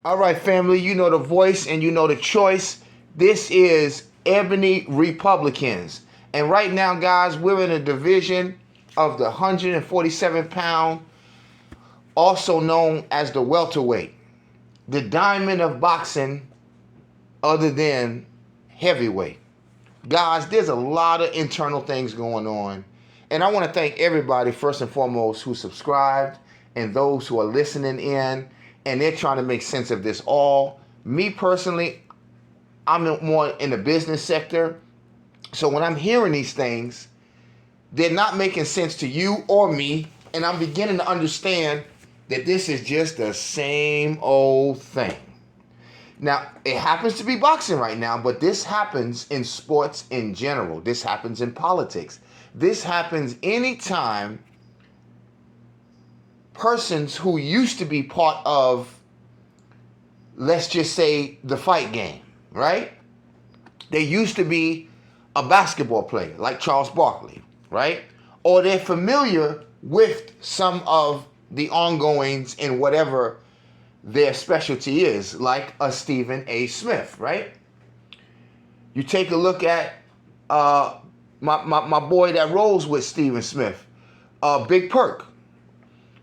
All right, family, you know the voice and you know the choice. This is Ebony Republicans. And right now, guys, we're in a division of the 147-pound, also known as the welterweight, the diamond of boxing other than heavyweight. Guys, there's a lot of internal things going on. And I want to thank everybody, first and foremost, who subscribed and those who are listening in. And they're trying to make sense of this all. Me personally, I'm more in the business sector. So when I'm hearing these things, they're not making sense to you or me. And I'm beginning to understand that this is just the same old thing. Now, it happens to be boxing right now, but this happens in sports in general. This happens in politics. This happens anytime persons who used to be part of, let's just say, the fight game, right? They used to be a basketball player like Charles Barkley, right? Or they're familiar with some of the ongoings in whatever their specialty is, like a Stephen A. Smith, right? You take a look at my boy that rolls with Stephen Smith, Big Perk.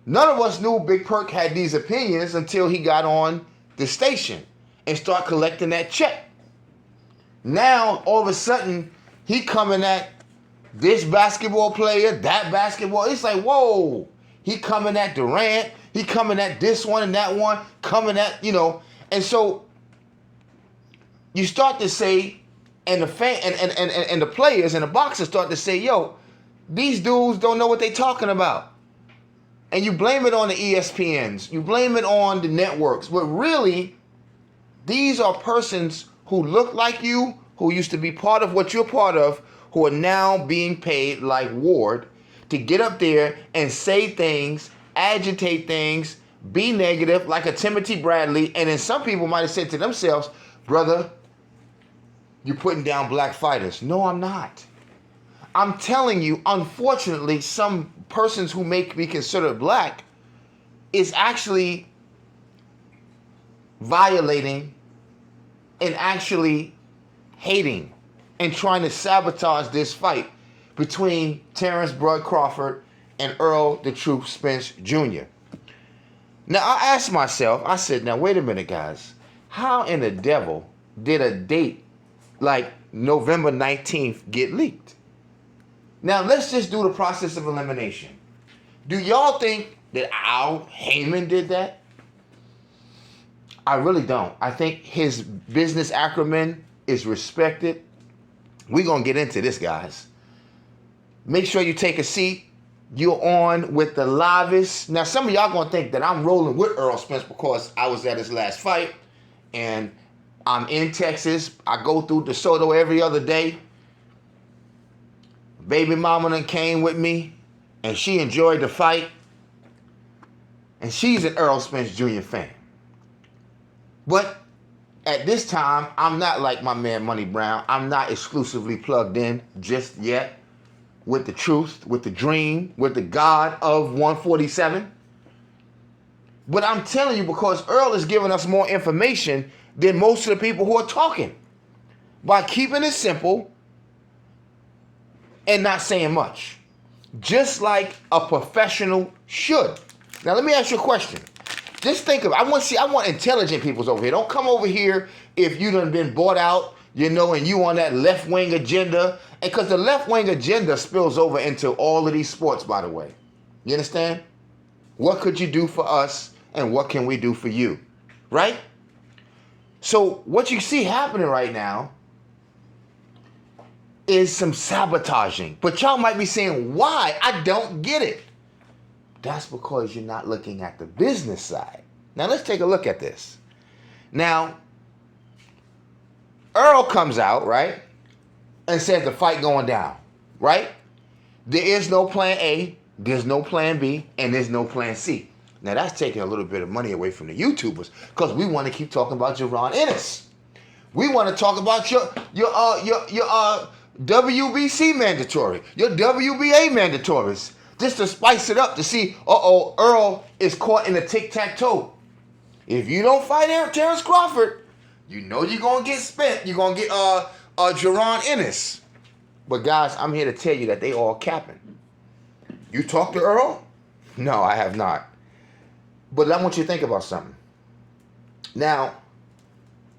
None of us knew Big Perk had these opinions until he got on the station and start collecting that check. Now, all of a sudden, he coming at this basketball player, that basketball. It's like, whoa. He coming at Durant. He coming at this one and that one. Coming at, And so you start to say, and the fan and the players and the boxers start to say, yo, these dudes don't know what they talking about. And you blame it on the ESPNs. You blame it on the networks. But really, these are persons who look like you, who used to be part of what you're part of, who are now being paid like Ward to get up there and say things, agitate things, be negative like a Timothy Bradley. And then some people might have said to themselves, brother, you're putting down black fighters. No, I'm not. I'm telling you, unfortunately, some persons who may be considered black is actually violating and actually hating and trying to sabotage this fight between Terrence Bud Crawford and Errol the Truth Spence Jr. Now, I asked myself, I said, now, wait a minute, guys. How in the devil did a date like November 19th get leaked? Now, let's just do the process of elimination. Do y'all think that Al Heyman did that? I really don't. I think his business acumen is respected. We're going to get into this, guys. Make sure you take a seat. You're on with the livest. Now, some of y'all going to think that I'm rolling with Earl Spence because I was at his last fight and I'm in Texas. I go through DeSoto every other day. Baby mama done came with me, and she enjoyed the fight. And she's an Earl Spence Jr. fan. But at this time, I'm not like my man Money Brown. I'm not exclusively plugged in just yet with the truth, with the dream, with the God of 147. But I'm telling you, because Earl is giving us more information than most of the people who are talking. By keeping it simple and not saying much. Just like a professional should. Now, let me ask you a question. Just think of it. I want intelligent people over here. Don't come over here if you done been bought out, and you on that left-wing agenda. And because the left-wing agenda spills over into all of these sports, by the way. You understand? What could you do for us and what can we do for you? Right? So what you see happening right now is some sabotaging. But y'all might be saying, why? I don't get it. That's because you're not looking at the business side. Now, let's take a look at this. Now, Earl comes out, right, and says the fight going down, right? There is no plan A, there's no plan B, and there's no plan C. Now, that's taking a little bit of money away from the YouTubers because we want to keep talking about Jaron Ennis. We want to talk about your WBC mandatory, your WBA mandatories, just to spice it up to see, Earl is caught in a tic-tac-toe. If you don't fight Terrence Crawford, you know you're going to get spent. You're going to get Jaron Ennis. But guys, I'm here to tell you that they all capping. You talked to Earl? No, I have not. But I want you to think about something. Now,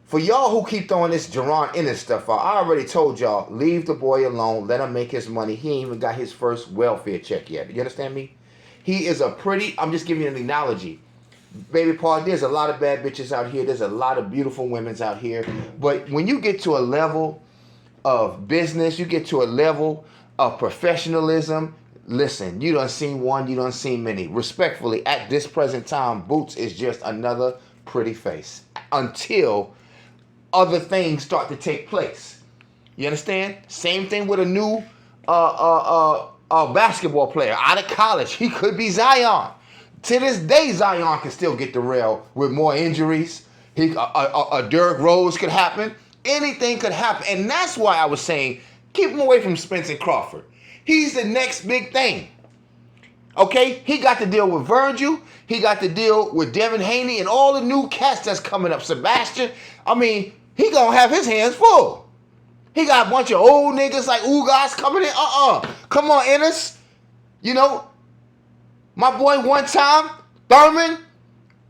for y'all who keep throwing this Jaron Ennis stuff out, I already told y'all, leave the boy alone. Let him make his money. He ain't even got his first welfare check yet. You understand me? He is I'm just giving you an analogy. Baby Paul, there's a lot of bad bitches out here. There's a lot of beautiful women out here. But when you get to a level of business, you get to a level of professionalism, listen, you done seen one, you done seen many. Respectfully, at this present time, Boots is just another pretty face until other things start to take place. You understand? Same thing with a new basketball player out of college. He could be Zion. To this day, Zion can still get derailed with more injuries. A Derrick Rose could happen. Anything could happen. And that's why I was saying, keep him away from Spence and Crawford. He's the next big thing. Okay? He got to deal with Virgil. He got to deal with Devin Haney and all the new cats that's coming up. Sebastian. I mean, he going to have his hands full. He got a bunch of old niggas like Ugas coming in. Come on, Ennis. You know, my boy one time, Thurman,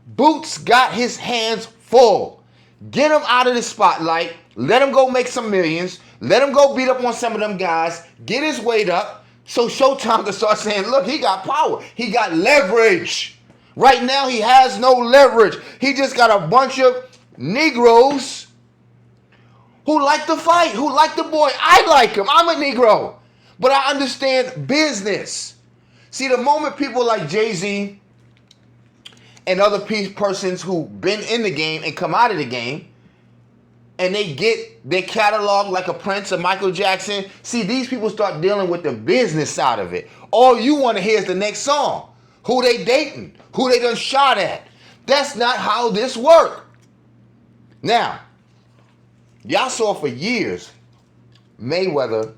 Boots got his hands full. Get him out of the spotlight. Let him go make some millions. Let him go beat up on some of them guys. Get his weight up so Showtime can start saying, look, he got power. He got leverage. Right now, he has no leverage. He just got a bunch of Negroes who like to fight, who like the boy. I like him. I'm a Negro. But I understand business. See, the moment people like Jay-Z and other persons who been in the game and come out of the game, and they get their catalog like a Prince or Michael Jackson, see, these people start dealing with the business side of it. All you want to hear is the next song. Who they dating? Who they done shot at? That's not how this works. Now, y'all saw for years, Mayweather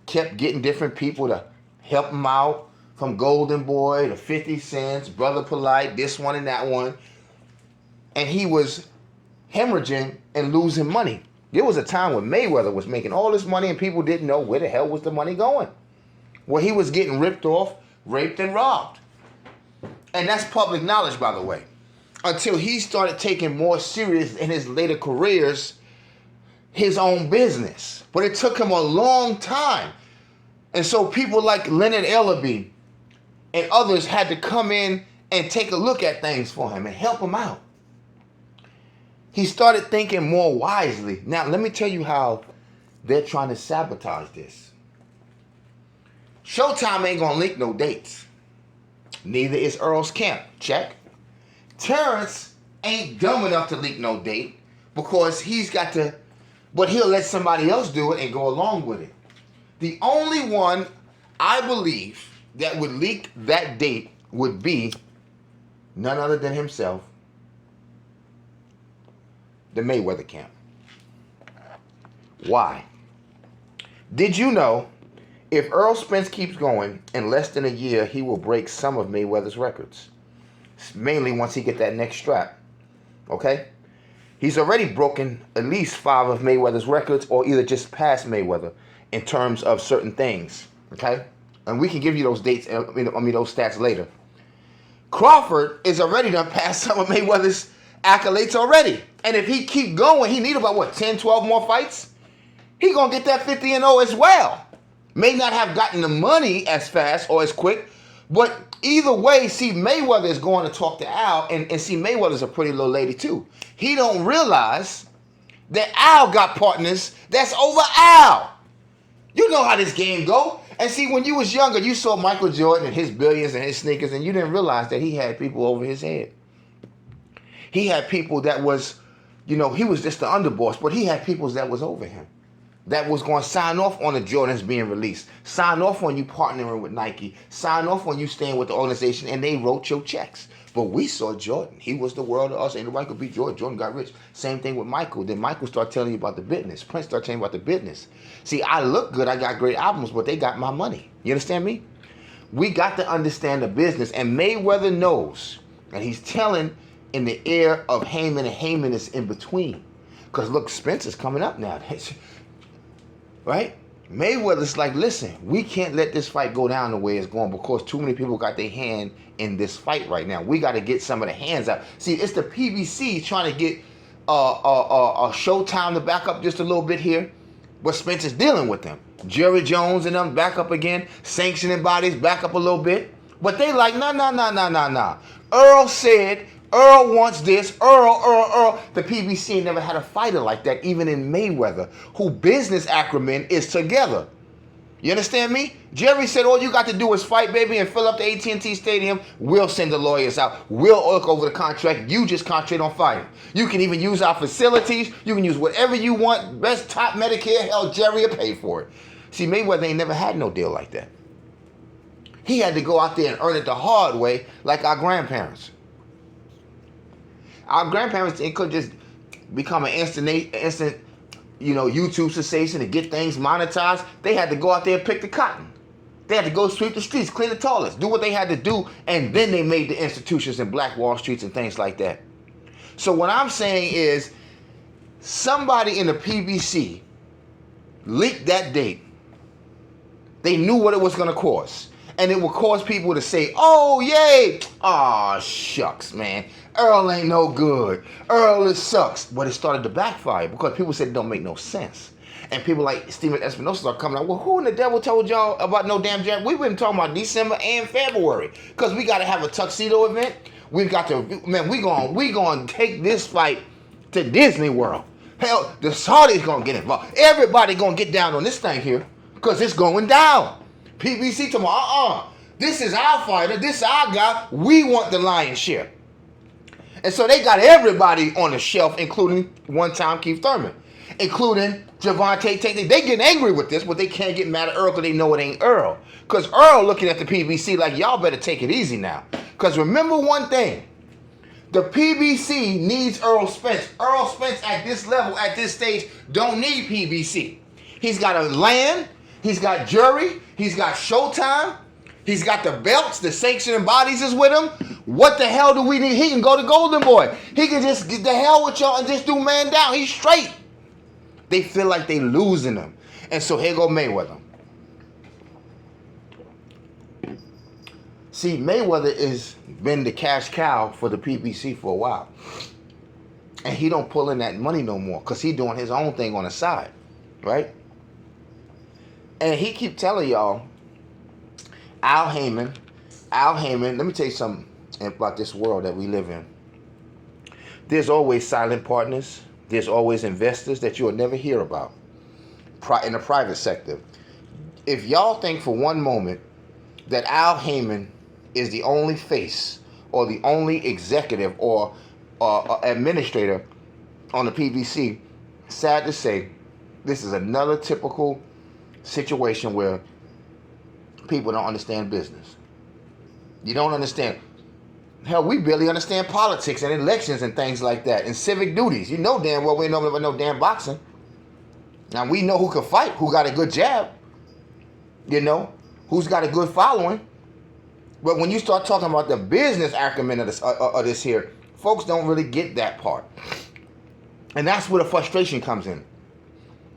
kept getting different people to help him out, from Golden Boy to 50 Cents, Brother Polite, this one and that one. And he was hemorrhaging and losing money. There was a time when Mayweather was making all this money and people didn't know where the hell was the money going. Well, he was getting ripped off, raped, and robbed. And that's public knowledge, by the way. Until he started taking more serious in his later careers his own business. But it took him a long time. And so people like Leonard Ellaby and others had to come in and take a look at things for him and help him out. He started thinking more wisely. Now, let me tell you how they're trying to sabotage this. Showtime ain't gonna leak no dates. Neither is Earl's camp. Check. Terrence ain't dumb enough to leak no date because he's got to, but he'll let somebody else do it and go along with it. The only one I believe that would leak that date would be none other than himself, the Mayweather camp. Why? Did you know if Earl Spence keeps going, in less than a year, he will break some of Mayweather's records? Mainly once he get that next strap. Okay? He's already broken at least 5 of Mayweather's records, or either just past Mayweather in terms of certain things. Okay? And we can give you those dates, those stats later. Crawford is already done past some of Mayweather's accolades already. And if he keep going, he need about, 10, 12 more fights? He going to get that 50-0 as well. May not have gotten the money as fast or as quick, but either way, see, Mayweather is going to talk to Al, and see, Mayweather's a pretty little lady too. He don't realize that Al got partners that's over Al. You know how this game go. And see, when you was younger, you saw Michael Jordan and his billions and his sneakers, and you didn't realize that he had people over his head. He had people that was, he was just the underboss, but he had people that was over him, that was going to sign off on the Jordans being released, sign off on you partnering with Nike, sign off on you staying with the organization, and they wrote your checks. But we saw Jordan. He was the world of us. Ain't nobody could beat Jordan. Jordan got rich. Same thing with Michael. Then Michael started telling you about the business. Prince started telling you about the business. See, I look good. I got great albums, but they got my money. You understand me? We got to understand the business. And Mayweather knows. And he's telling in the ear of Heyman, and Heyman is in between. Because look, Spence is coming up now. Right? Mayweather's like, listen, we can't let this fight go down the way it's going because too many people got their hand in this fight right now. We got to get some of the hands out. See, it's the PBC trying to get Showtime to back up just a little bit here, but Spence is dealing with them. Jerry Jones and them back up again. Sanctioning bodies back up a little bit. But they like, nah. Earl said, Earl wants this. Earl. The PBC never had a fighter like that, even in Mayweather, who business acumen is together. You understand me? Jerry said, all you got to do is fight, baby, and fill up the AT&T Stadium. We'll send the lawyers out. We'll look over the contract. You just concentrate on fighting. You can even use our facilities. You can use whatever you want. Best top Medicare. Hell, Jerry will pay for it. See, Mayweather ain't never had no deal like that. He had to go out there and earn it the hard way like our grandparents. Our grandparents, they could just become an instant, YouTube sensation and get things monetized. They had to go out there and pick the cotton. They had to go sweep the streets, clean the toilets, do what they had to do, and then they made the institutions in Black Wall Streets and things like that. So what I'm saying is, somebody in the PBC leaked that date. They knew what it was going to cost. And it would cause people to say, oh, yay. Aw, shucks, man. Earl ain't no good. Earl sucks. But it started to backfire because people said it don't make no sense. And people like Steven Espinosa are coming out, well, who in the devil told y'all about no damn jab? We've been talking about December and February because we got to have a tuxedo event. We've got to, man, we going to take this fight to Disney World. Hell, the Saudis going to get involved. Everybody going to get down on this thing here because it's going down. PBC told me, this is our fighter, this is our guy, we want the lion's share. And so they got everybody on the shelf, including one-time Keith Thurman, including Javante Tate. They getting angry with this, but they can't get mad at Earl because they know it ain't Earl. Because Earl looking at the PBC like, y'all better take it easy now. Because remember one thing, the PBC needs Earl Spence. Earl Spence at this level, at this stage, don't need PBC. He's got a land, he's got jury, he's got Showtime, he's got the belts, the sanctioning bodies is with him. What the hell do we need? He can go to Golden Boy. He can just get the hell with y'all and just do man down. He's straight. They feel like they losing him. And so here go Mayweather. See, Mayweather has been the cash cow for the PBC for a while. And he don't pull in that money no more because he doing his own thing on the side, right? And he keep telling y'all, Al Heyman, let me tell you something about this world that we live in. There's always silent partners. There's always investors that you'll never hear about in the private sector. If y'all think for one moment that Al Heyman is the only face or the only executive or administrator on the PBC, sad to say, this is another typical situation where people don't understand business. You don't understand. Hell, we barely understand politics and elections and things like that and civic duties. You know damn well we ain't know about no damn boxing. Now we know who can fight, who got a good jab, you know, who's got a good following. But when you start talking about the business acumen of this here, folks don't really get that part. And that's where the frustration comes in.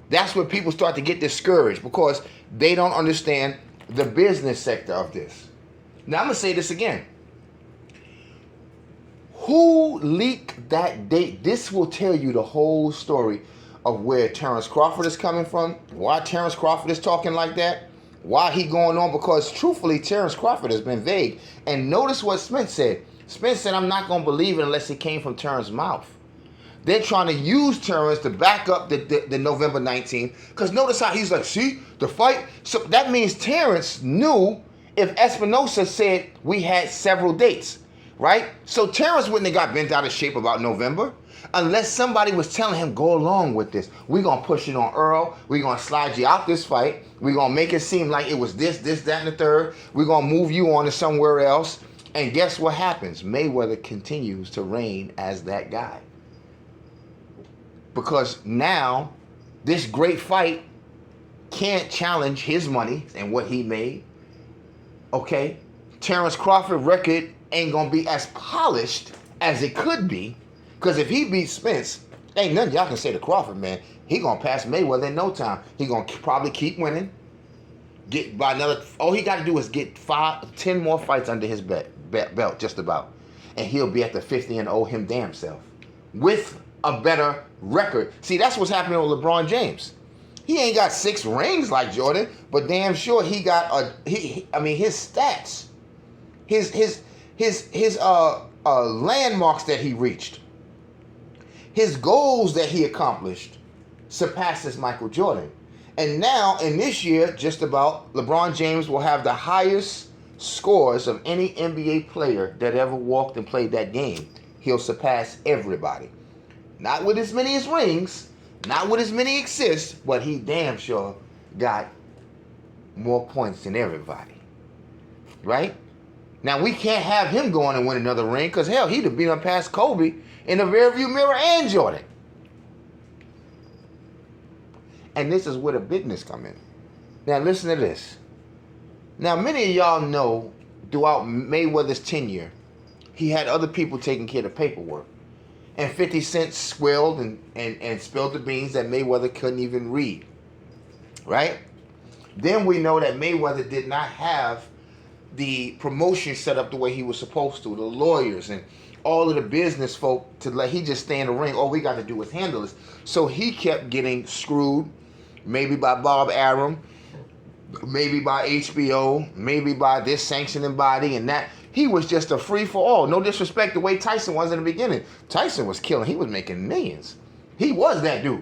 That's where people start to get discouraged because they don't understand the business sector of this. Now, I'm going to say this again. Who leaked that date? This will tell you the whole story of where Terrence Crawford is coming from, why Terrence Crawford is talking like that, why he going on, because truthfully, Terrence Crawford has been vague. And notice what Spence said. Spence said, I'm not going to believe it unless it came from Terrence's mouth. They're trying to use Terrence to back up the November 19th. Because notice how he's like, see, the fight. So that means Terrence knew if Espinosa said we had several dates, right? So Terrence wouldn't have got bent out of shape about November unless somebody was telling him, go along with this. We're going to push it on Earl. We're going to slide you out this fight. We're going to make it seem like it was this, that, and the third. We're going to move you on to somewhere else. And guess what happens? Mayweather continues to reign as that guy. Because now, this great fight can't challenge his money and what he made. Okay? Terrence Crawford record ain't going to be as polished as it could be. Because if he beats Spence, ain't nothing y'all can say to Crawford, man. He gonna pass Mayweather in no time. He gonna probably keep winning. Get by another. All he got to do is get 10 more fights under his belt, just about, and he'll be at the 50-0 him damn self, with a better record. See, that's what's happening with LeBron James. He ain't got 6 rings like Jordan, but damn sure he got I mean, his stats, his landmarks that he reached, his goals that he accomplished, surpasses Michael Jordan. And now, in this year, just about, LeBron James will have the highest scores of any NBA player that ever walked and played that game. He'll surpass everybody. Not with as many as rings, not with as many assists, but he damn sure got more points than everybody. Right? Now, we can't have him going and win another ring, because hell, he'd have been up past Kobe in the rearview mirror and Jordan. And this is where the business come in. Now listen to this. Now many of y'all know throughout Mayweather's tenure, he had other people taking care of the paperwork. And 50 Cent squealed and spilled the beans that Mayweather couldn't even read. Right? Then we know that Mayweather did not have the promotion set up the way he was supposed to. The lawyers and all of the business folk to let he just stay in the ring. All we got to do is handle this. So he kept getting screwed. Maybe by Bob Arum, maybe by HBO, maybe by this sanctioning body and that. He was just a free-for-all. No disrespect the way Tyson was in the beginning. Tyson was killing. He was making millions. He was that dude.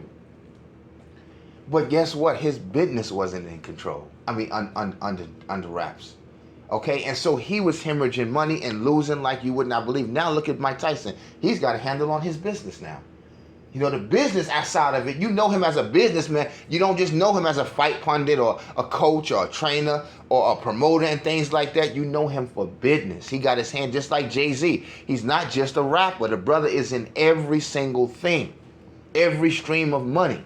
But guess what? His business wasn't in control. I mean, under wraps. Okay? And so he was hemorrhaging money and losing like you would not believe. Now look at Mike Tyson. He's got a handle on his business now. You know, the business outside of it, you know him as a businessman. You don't just know him as a fight pundit or a coach or a trainer or a promoter and things like that. You know him for business. He got his hand just like Jay-Z. He's not just a rapper. The brother is in every single thing, every stream of money.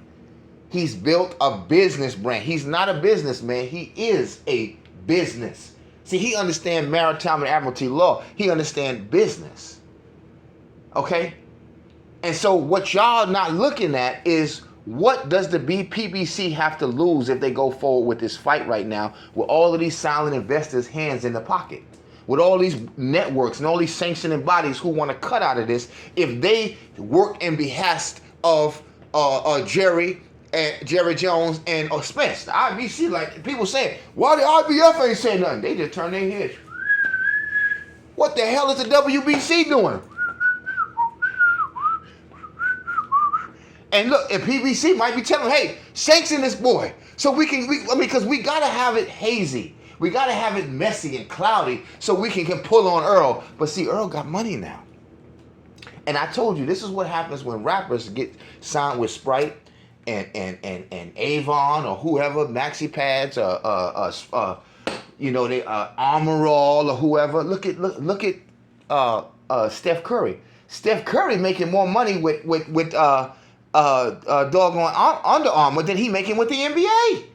He's built a business brand. He's not a businessman. He is a business. See, he understands maritime and admiralty law. He understands business. Okay? And so what y'all not looking at is, what does the PBC have to lose if they go forward with this fight right now with all of these silent investors' hands in the pocket? With all these networks and all these sanctioning bodies who want to cut out of this, if they work in behest of Jerry Jones and Spence, the IBC, like people saying, why the IBF ain't saying nothing? They just turn their heads. What the hell is the WBC doing? And look, and PBC might be telling, hey, sanction this boy. So because we got to have it hazy. We got to have it messy and cloudy so we can pull on Earl. But see, Earl got money now. And I told you, this is what happens when rappers get signed with Sprite and Avon or whoever, Maxi Pads or Armor All or whoever. Look at Steph Curry. Steph Curry making more money with doggone Under Armour than he making with the NBA.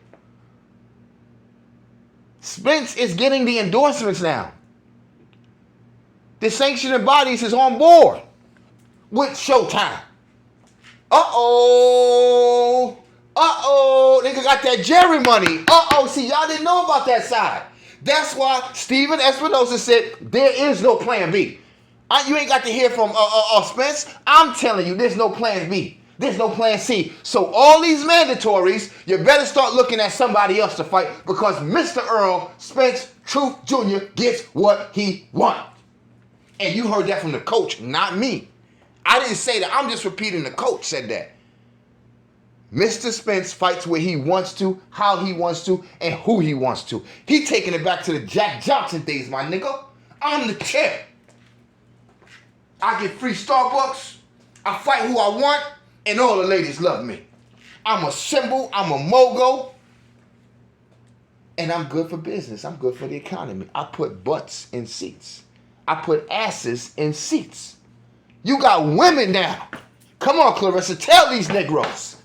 Spence is getting the endorsements now. The sanctioning bodies is on board with Showtime. Nigga got that Jerry money. See, y'all didn't know about that side. That's why Steven Espinosa said there is no plan B. You ain't got to hear from Spence. I'm telling you, there's no plan B. There's no plan C. So all these mandatories, you better start looking at somebody else to fight, because Mr. Earl Spence Truth Jr. gets what he wants. And you heard that from the coach, not me. I didn't say that. I'm just repeating the coach said that. Mr. Spence fights where he wants to, how he wants to, and who he wants to. He taking it back to the Jack Johnson days, my nigga. I'm the champ. I get free Starbucks. I fight who I want. And all the ladies love me. I'm a symbol. I'm a mogul. And I'm good for business. I'm good for the economy. I put butts in seats. I put asses in seats. You got women now. Come on, Clarissa. Tell these Negroes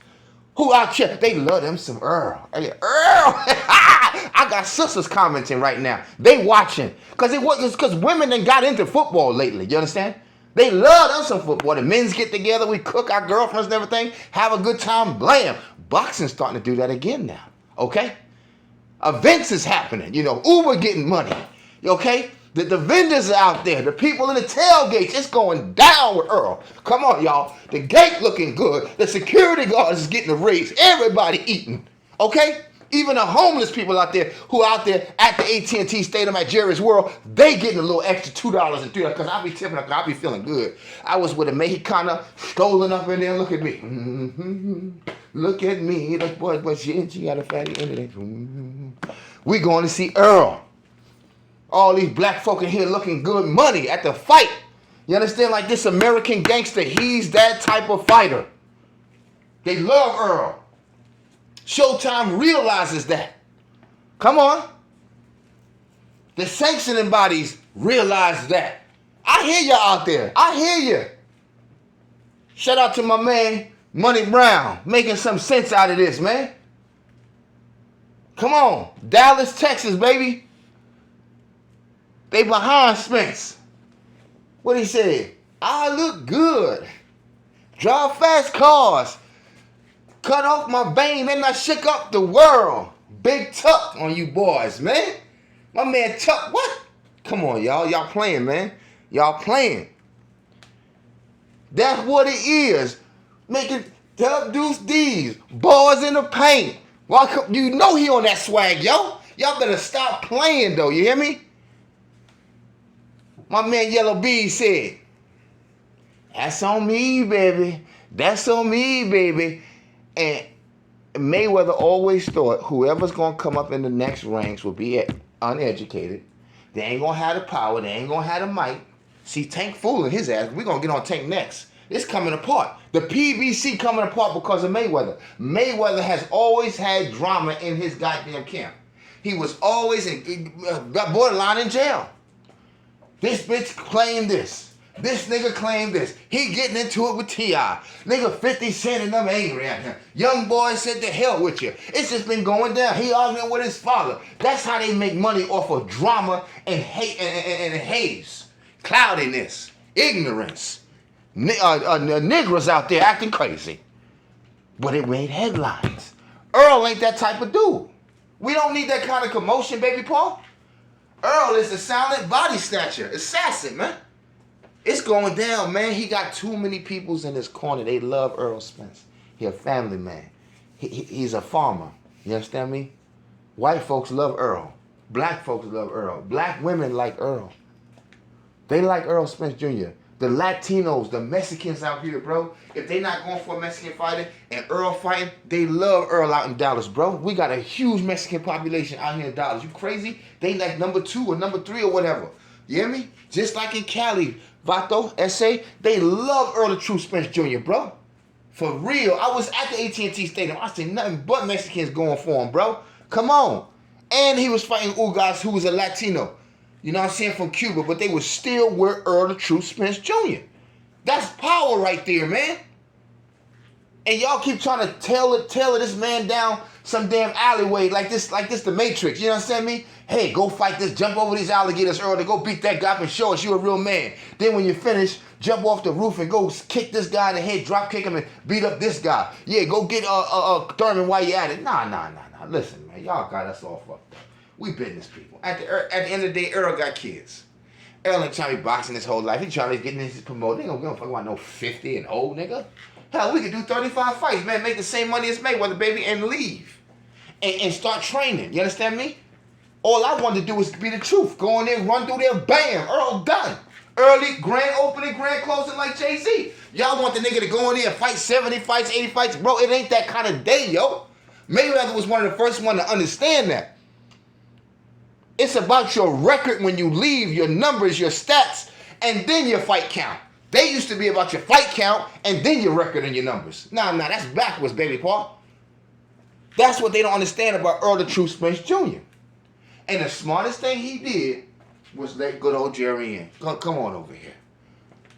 who out here, they love them some Earl. Hey, Earl. I got sisters commenting right now. They watching. Because women done got into football lately. You understand? They love them some football. The men's get together, we cook our girlfriends and everything, have a good time, blam. Boxing's starting to do that again now, okay? Events is happening, Uber getting money, okay? The vendors are out there, the people in the tailgates, it's going down with Earl. Come on, y'all. The gate looking good. The security guard is getting a raise. Everybody eating, okay? Even the homeless people out there who out there at the AT&T Stadium at Jerry's World, they getting a little extra $2 and $3 because I be tipping up, I be feeling good. I was with a Mexicana strolling up in there. Look at me. Mm-hmm. Look at me. That boy, but she got a fatty end of it. Mm-hmm. We going to see Earl. All these black folk in here looking good money at the fight. You understand? Like this American gangster, he's that type of fighter. They love Earl. Showtime realizes that. Come on. The sanctioning bodies realize that. I hear you out there. I hear you. Shout out to my man, Money Brown, making some sense out of this, man. Come on. Dallas, Texas, baby. They behind Spence. What he said? I look good. Drive fast cars. Cut off my vein and I shook up the world. Big Tuck on you boys, man. My man Tuck, what? Come on, y'all. Y'all playing, man. Y'all playing. That's what it is. Making Tuck Deuce D's. Bars in the paint. You know he on that swag, yo. Y'all better stop playing, though. You hear me? My man Yellow B said, that's on me, baby. That's on me, baby. And Mayweather always thought whoever's going to come up in the next ranks will be uneducated. They ain't going to have the power. They ain't going to have the might. See, Tank fooling his ass. We're going to get on Tank next. It's coming apart. The PBC coming apart because of Mayweather. Mayweather has always had drama in his goddamn camp. He was always borderline in jail. This bitch claimed this. This nigga claimed this. He getting into it with T.I. Nigga 50 Cent and them angry at him. Young boy said to hell with you. It's just been going down. He arguing with his father. That's how they make money off of drama and hate and haze. Cloudiness. Ignorance. Niggers out there acting crazy. But it made headlines. Earl ain't that type of dude. We don't need that kind of commotion, baby Paul. Earl is a silent body snatcher. Assassin, man. It's going down, man. He got too many peoples in his corner. They love Earl Spence. He a family man. He's a farmer. You understand me? White folks love Earl. Black folks love Earl. Black women like Earl. They like Errol Spence Jr. The Latinos, the Mexicans out here, bro. If they not going for a Mexican fighter and Earl fighting, they love Earl out in Dallas, bro. We got a huge Mexican population out here in Dallas. You crazy? They like number 2 or number 3 or whatever. You hear me? Just like in Cali, Vato, SA, they love Earl the True Spence Jr., bro. For real. I was at the AT&T Stadium. I seen nothing but Mexicans going for him, bro. Come on. And he was fighting Ugas, who was a Latino. You know what I'm saying? From Cuba. But they was still with Earl the True Spence Jr. That's power right there, man. And y'all keep trying to tailor this man down some damn alleyway like this the Matrix. You know what I'm saying me? Hey, go fight this, jump over these alligators, Earl, to go beat that guy up and show us you a real man. Then when you finish, jump off the roof and go kick this guy in the head, drop kick him and beat up this guy. Yeah, go get Thurman while you at it. Nah. Listen, man, y'all got us all fucked up. We business people. At the end of the day, Earl got kids. Earl ain't trying to be boxing his whole life. He trying to get in his promote. They don't fuck about no 50 and old nigga. Hell, we could do 35 fights, man. Make the same money as Mayweather, baby, and leave. And start training. You understand me? All I wanted to do was be the truth. Go in there, run through there, bam, Earl done. Early, grand opening, grand closing like Jay-Z. Y'all want the nigga to go in there and fight 70 fights, 80 fights. Bro, it ain't that kind of day, yo. Mayweather was one of the first one to understand that. It's about your record when you leave, your numbers, your stats, and then your fight count. They used to be about your fight count and then your record and your numbers. Nah, that's backwards, baby Paul. That's what they don't understand about Earl the True Spence Jr. And the smartest thing he did was let good old Jerry in. Come on over here.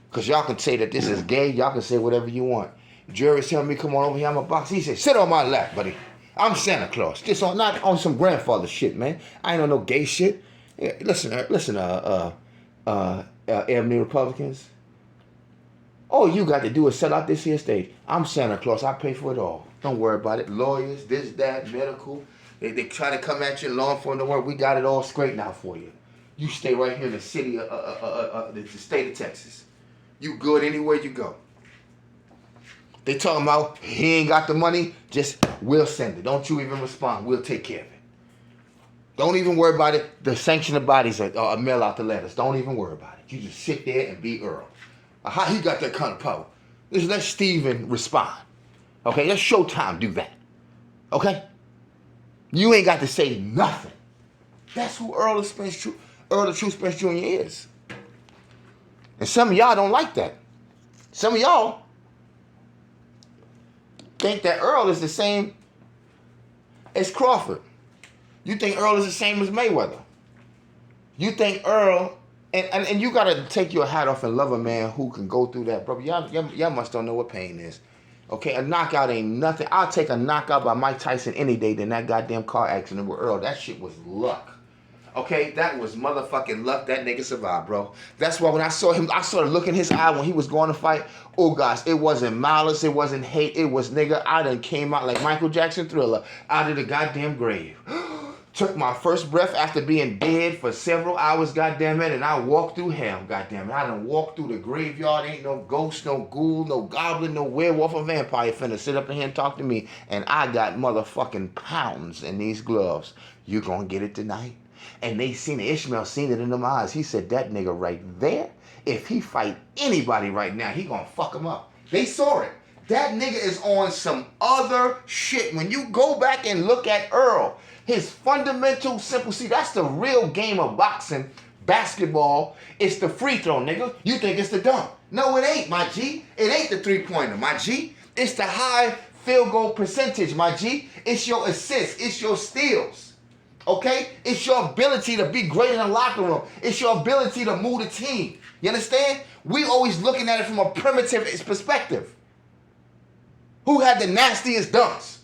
Because y'all can say that this is gay. Y'all can say whatever you want. Jerry's telling me, come on over here, I'm a boxer. He said, sit on my lap, buddy. I'm Santa Claus. Just not on some grandfather shit, man. I ain't on no gay shit. Yeah, listen, Ebony Republicans. All you got to do is sell out this here stage. I'm Santa Claus. I pay for it all. Don't worry about it. Lawyers, this, that, medical. They try to come at you, law enforcement. Don't worry. We got it all straightened out for you. You stay right here in the city, the state of Texas. You good anywhere you go. They talking about he ain't got the money. Just we'll send it. Don't you even respond. We'll take care of it. Don't even worry about it. The sanctioned bodies are mail out the letters. Don't even worry about it. You just sit there and be Earl. How he got that kind of power? Just let Steven respond. Okay, let Showtime do that. Okay? You ain't got to say nothing. That's who Earl the True Spence Jr. is. And some of y'all don't like that. Some of y'all think that Earl is the same as Crawford. You think Earl is the same as Mayweather. You think Earl, and you gotta take your hat off and love a man who can go through that, bro. Y'all must don't know what pain is. Okay, a knockout ain't nothing. I'll take a knockout by Mike Tyson any day than that goddamn car accident with Earl. That shit was luck. Okay, that was motherfucking luck. That nigga survived, bro. That's why when I saw him, I saw the look in his eye when he was going to fight. Oh gosh, it wasn't malice, it wasn't hate, it was nigga. I done came out like Michael Jackson Thriller out of the goddamn grave. Took my first breath after being dead for several hours, goddamn it, and I walked through hell, goddamn it. I done walked through the graveyard. Ain't no ghost, no ghoul, no goblin, no werewolf or vampire finna sit up in here and talk to me. And I got motherfucking pounds in these gloves. You gonna get it tonight? And they seen it. Ishmael seen it in them eyes. He said, that nigga right there, if he fight anybody right now, he gonna fuck him up. They saw it. That nigga is on some other shit. When you go back and look at Earl, his fundamental simple, see, that's the real game of boxing, basketball. It's the free throw, nigga. You think it's the dunk. No, it ain't, my G. It ain't the three-pointer, my G. It's the high field goal percentage, my G. It's your assists. It's your steals. Okay? It's your ability to be great in the locker room. It's your ability to move the team. You understand? We always looking at it from a primitive perspective. Who had the nastiest dunks?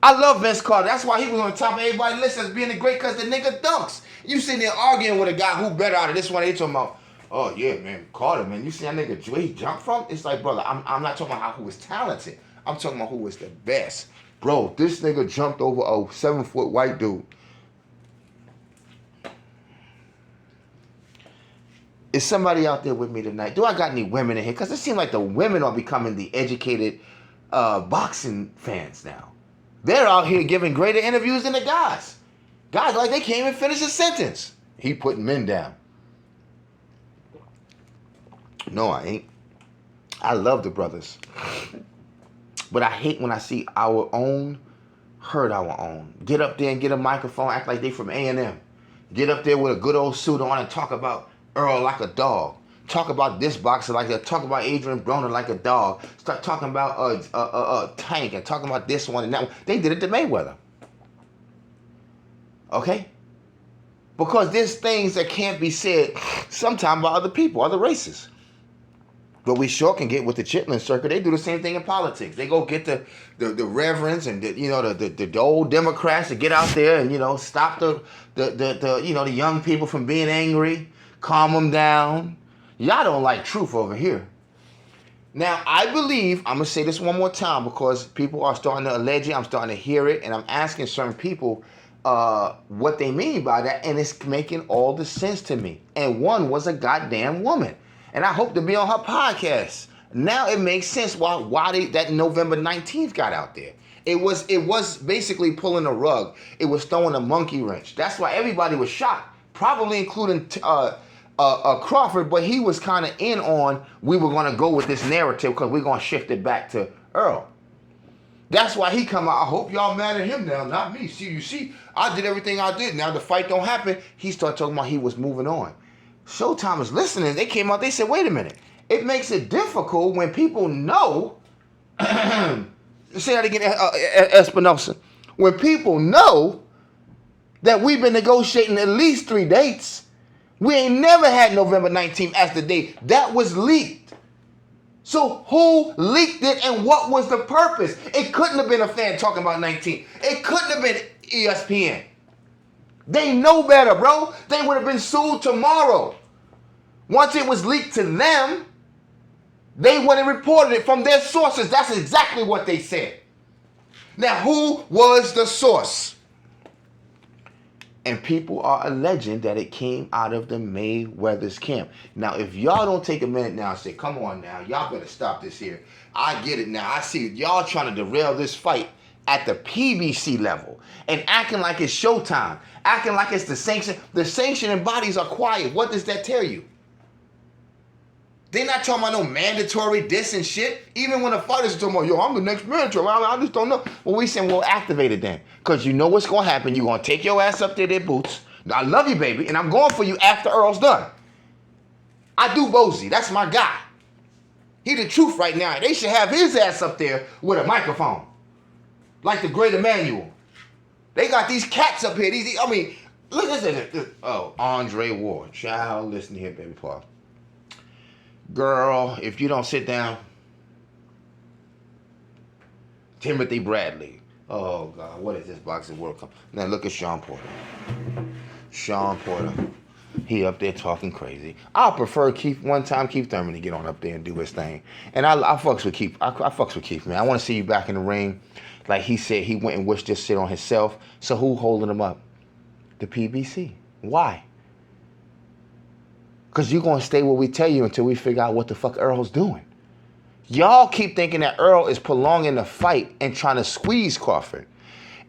I love Vince Carter. That's why he was on top of everybody's list as being the great, because the nigga dunks. You sitting there arguing with a guy who better out of this one. They talking about, oh yeah, man, Carter, man. You see that nigga where he jumped from? It's like, brother, I'm not talking about who was talented. I'm talking about who was the best. Bro, this nigga jumped over a 7-foot white dude. Is somebody out there with me tonight? Do I got any women in here? Because it seems like the women are becoming the educated boxing fans now. They're out here giving greater interviews than the guys. Guys like they can't even finish a sentence. He putting men down. No, I ain't. I love the brothers. But I hate when I see our own hurt our own. Get up there and get a microphone, act like they from A&M. Get up there with a good old suit on and talk about Earl like a dog. Talk about this boxer like that. Talk about Adrian Broner like a dog. Start talking about Tank and talking about this one and that one. They did it to Mayweather. Okay? Because there's things that can't be said sometimes by other people, other races. But we sure can get with the Chitlin circuit. They do the same thing in politics. They go get the reverends and the old Democrats to get out there and stop the young people from being angry, calm them down. Y'all don't like truth over here. Now, I believe, I'm going to say this one more time because people are starting to allege it. I'm starting to hear it, and I'm asking certain people what they mean by that, and it's making all the sense to me. And one was a goddamn woman. And I hope to be on her podcast. Now it makes sense why that November 19th got out there. It was basically pulling a rug. It was throwing a monkey wrench. That's why everybody was shocked, probably including Crawford, but he was kind of in on we were going to go with this narrative because we're going to shift it back to Earl. That's why he come out. I hope y'all mad at him now, not me. See, you see, I did everything I did. Now the fight don't happen. He started talking about he was moving on. Showtime is listening. They came out. They said, wait a minute. It makes it difficult when people know. Say that again, Espinosa. When people know that we've been negotiating at least 3 dates. We ain't never had November 19th as the date. That was leaked. So who leaked it and what was the purpose? It couldn't have been a fan talking about 19. It couldn't have been ESPN. They know better, bro. They would have been sued tomorrow. Once it was leaked to them, They went and reported it from their sources. That's exactly what they said. Now, who was the source? And people are alleging that it came out of the Mayweather's camp. Now, if y'all don't take a minute now and say, come on now, y'all better stop this here. I get it now. I see y'all trying to derail this fight at the PBC level and acting like it's showtime, acting like it's the sanction. The sanctioning bodies are quiet. What does that tell you? They're not talking about no mandatory this and shit. Even when the fighters are talking about, yo, I'm the next mandatory. I just don't know. Well, we saying we'll activate it then. Because you know what's going to happen. You're going to take your ass up there, their boots. I love you, baby. And I'm going for you after Earl's done. I do Bozy. That's my guy. He the truth right now. They should have his ass up there with a microphone. Like the great Emmanuel. They got these cats up here. I mean, look at this. Oh, Andre Ward. Child, listen here, baby Paul. Girl, if you don't sit down. Timothy Bradley. Oh, God. What is this boxing World Cup? Now, look at Sean Porter. Sean Porter. He up there talking crazy. I prefer Keith Thurman to get on up there and do his thing. And I fucks with Keith. I fucks with Keith, man. I want to see you back in the ring. Like he said, he went and wished this shit on himself. So who holding him up? The PBC. Why? Because you're going to stay where we tell you until we figure out what the fuck Earl's doing. Y'all keep thinking that Earl is prolonging the fight and trying to squeeze Crawford.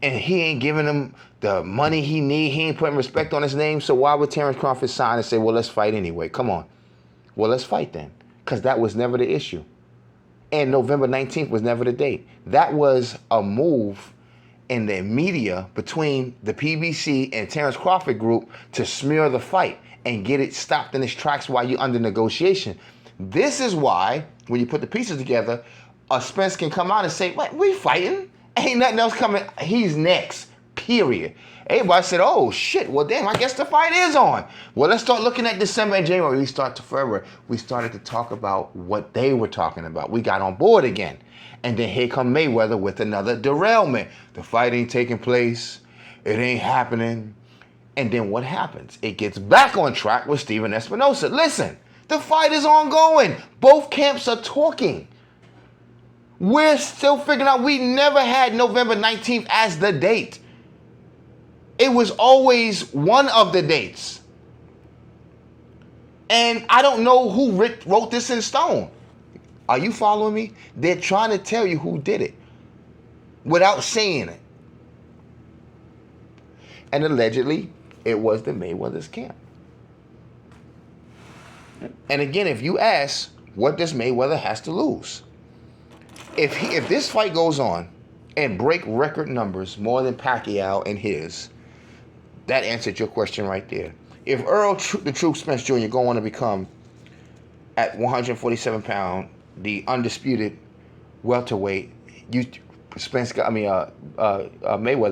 And he ain't giving him the money he need. He ain't putting respect on his name. So why would Terrence Crawford sign and say, well, let's fight anyway? Come on. Well, let's fight then. Because that was never the issue. And November 19th was never the date. That was a move in the media between the PBC and Terrence Crawford group to smear the fight and get it stopped in its tracks while you're under negotiation. This is why, when you put the pieces together, Spence can come out and say, what, we fighting? Ain't nothing else coming. He's next, period. Everybody said, oh, shit, well, damn, I guess the fight is on. Well, let's start looking at December and January. We started to talk about what they were talking about. We got on board again. And then here come Mayweather with another derailment. The fight ain't taking place. It ain't happening. And then what happens? It gets back on track with Steven Espinosa. Listen, the fight is ongoing. Both camps are talking. We're still figuring out. We never had November 19th as the date. It was always one of the dates. And I don't know who wrote this in stone. Are you following me? They're trying to tell you who did it without saying it. And allegedly, it was the Mayweather's camp. And again, if you ask, what does Mayweather has to lose? If this fight goes on and break record numbers more than Pacquiao and his, that answered your question right there. If Errol the Truth Spence Jr. go on to become, at 147 pounds, the undisputed welterweight, Mayweather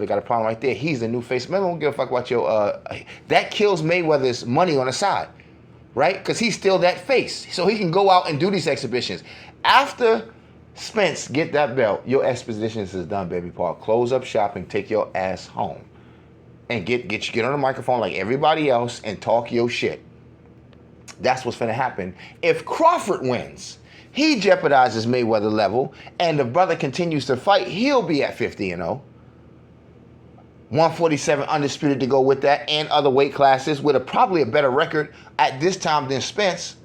got a problem right there. He's the new face. Mayweather don't give a fuck about your. That kills Mayweather's money on the side, right? Because he's still that face, so he can go out and do these exhibitions. After Spence get that belt, your expositions is done, baby Paul. Close up shop and take your ass home, and get on the microphone like everybody else and talk your shit. That's what's gonna happen. If Crawford wins, he jeopardizes Mayweather level, and the brother continues to fight, he'll be at 50-0. 147 undisputed to go with that, and other weight classes with probably a better record at this time than Spence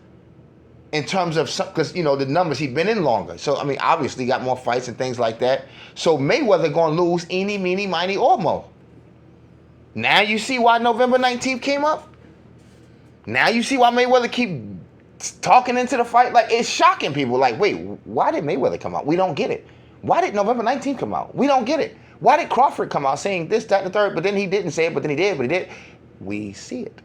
in terms of, because, you know, the numbers, he's been in longer. So, I mean, obviously got more fights and things like that. So Mayweather going to lose eeny, meeny, miny, or mo. Now you see why November 19th came up? Now you see why Mayweather keep talking into the fight? Like, it's shocking people. Like, wait, why did Mayweather come out? We don't get it. Why did November 19th come out? We don't get it. Why did Crawford come out saying this, that, and the third, but then he didn't say it, but then he did, but he did? We see it.